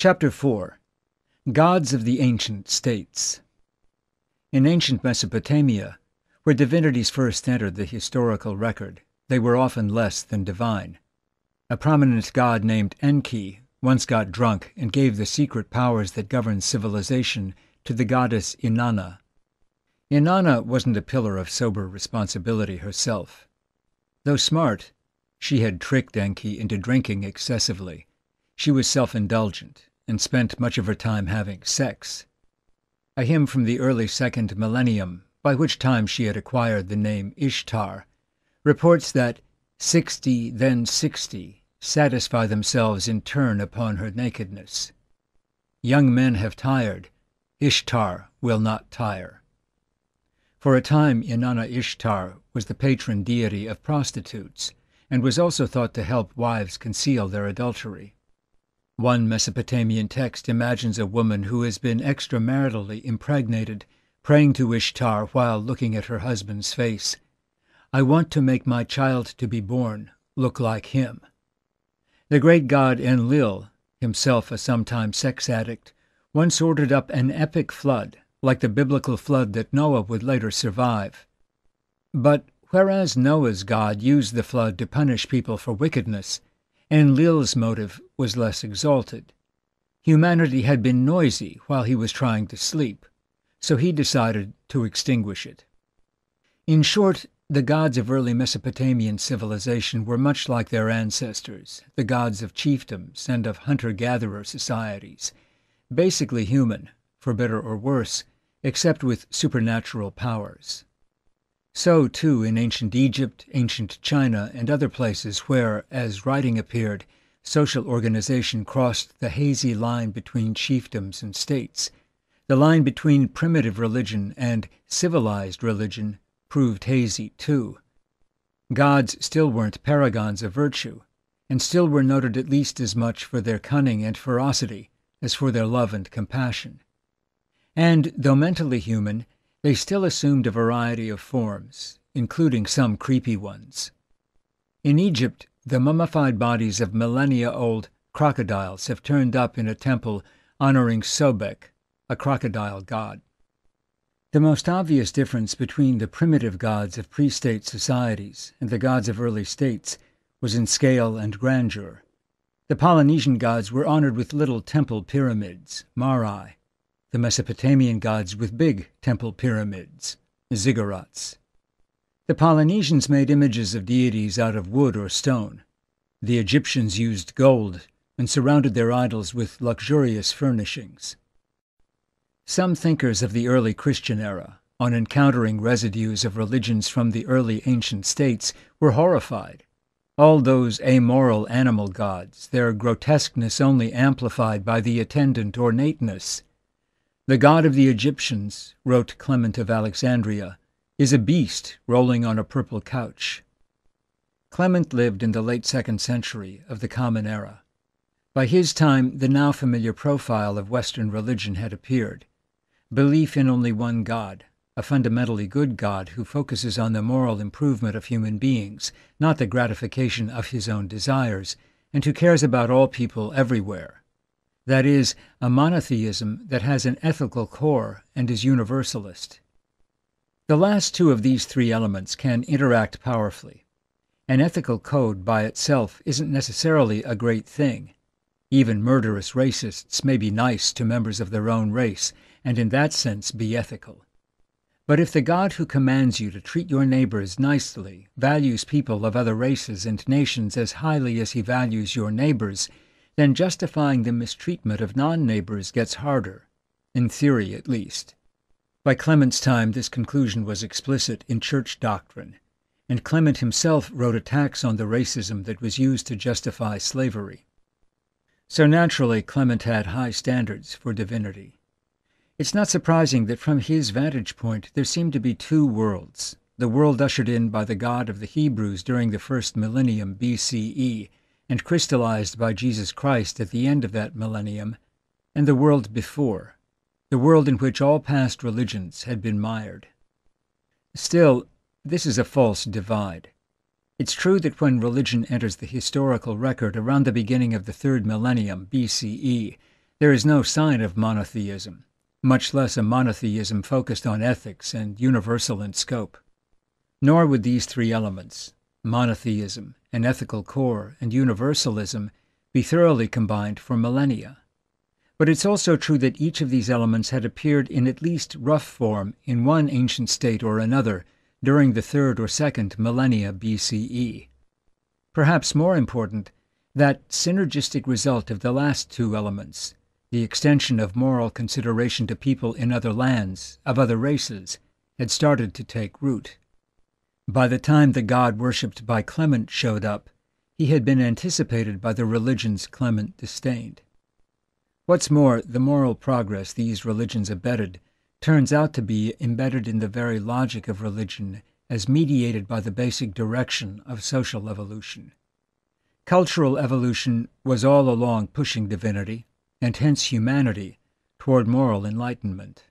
Chapter 4. Gods of the Ancient States. In ancient Mesopotamia, where divinities first entered the historical record, they were often less than divine. A prominent god named Enki once got drunk and gave the secret powers that governed civilization to the goddess Inanna. Inanna wasn't a pillar of sober responsibility herself. Though smart, she had tricked Enki into drinking excessively. She was self-indulgent and spent much of her time having sex. A hymn from the early second millennium, by which time she had acquired the name Ishtar, reports that 60, then 60, satisfy themselves in turn upon her nakedness. Young men have tired, Ishtar will not tire. For a time, Inanna Ishtar was the patron deity of prostitutes, and was also thought to help wives conceal their adultery. One Mesopotamian text imagines a woman who has been extramaritally impregnated, praying to Ishtar while looking at her husband's face. "I want to make my child to be born look like him." The great god Enlil, himself a sometime sex addict, once ordered up an epic flood, like the biblical flood that Noah would later survive. But whereas Noah's God used the flood to punish people for wickedness, Enlil's motive was less exalted. Humanity had been noisy while he was trying to sleep, so he decided to extinguish it. In short, the gods of early Mesopotamian civilization were much like their ancestors, the gods of chiefdoms and of hunter-gatherer societies, basically human, for better or worse, except with supernatural powers. So, too, in ancient Egypt, ancient China, and other places where, as writing appeared, social organization crossed the hazy line between chiefdoms and states, the line between primitive religion and civilized religion proved hazy, too. Gods still weren't paragons of virtue, and still were noted at least as much for their cunning and ferocity as for their love and compassion. And, though mentally human, they still assumed a variety of forms, including some creepy ones. In Egypt, the mummified bodies of millennia-old crocodiles have turned up in a temple honoring Sobek, a crocodile god. The most obvious difference between the primitive gods of pre-state societies and the gods of early states was in scale and grandeur. The Polynesian gods were honored with little temple pyramids, marae, the Mesopotamian gods with big temple pyramids, ziggurats. The Polynesians made images of deities out of wood or stone. The Egyptians used gold and surrounded their idols with luxurious furnishings. Some thinkers of the early Christian era, on encountering residues of religions from the early ancient states, were horrified. All those amoral animal gods, their grotesqueness only amplified by the attendant ornateness. "The god of the Egyptians," wrote Clement of Alexandria, "is a beast rolling on a purple couch." Clement lived in the late 2nd century of the Common Era. By his time, the now familiar profile of Western religion had appeared. Belief in only one God, a fundamentally good God who focuses on the moral improvement of human beings, not the gratification of his own desires, and who cares about all people everywhere. That is, a monotheism that has an ethical core and is universalist. The last two of these three elements can interact powerfully. An ethical code by itself isn't necessarily a great thing. Even murderous racists may be nice to members of their own race, and in that sense be ethical. But if the God who commands you to treat your neighbors nicely values people of other races and nations as highly as he values your neighbors, then justifying the mistreatment of non-neighbors gets harder, in theory at least. By Clement's time, this conclusion was explicit in church doctrine, and Clement himself wrote attacks on the racism that was used to justify slavery. So naturally, Clement had high standards for divinity. It's not surprising that from his vantage point there seemed to be two worlds, the world ushered in by the God of the Hebrews during the first millennium BCE, and crystallized by Jesus Christ at the end of that millennium, and the world before, the world in which all past religions had been mired. Still, this is a false divide. It's true that when religion enters the historical record around the beginning of the 3rd millennium BCE, There is no sign of monotheism, much less a monotheism focused on ethics and universal in scope. Nor would these three elements, monotheism, an ethical core, and universalism, be thoroughly combined for millennia. But it's also true that each of these elements had appeared in at least rough form in one ancient state or another during the 3rd or 2nd millennia BCE. Perhaps more important, that synergistic result of the last two elements, the extension of moral consideration to people in other lands, of other races, had started to take root. By the time the God worshipped by Clement showed up, he had been anticipated by the religions Clement disdained. What's more, the moral progress these religions abetted turns out to be embedded in the very logic of religion as mediated by the basic direction of social evolution. Cultural evolution was all along pushing divinity, and hence humanity, toward moral enlightenment.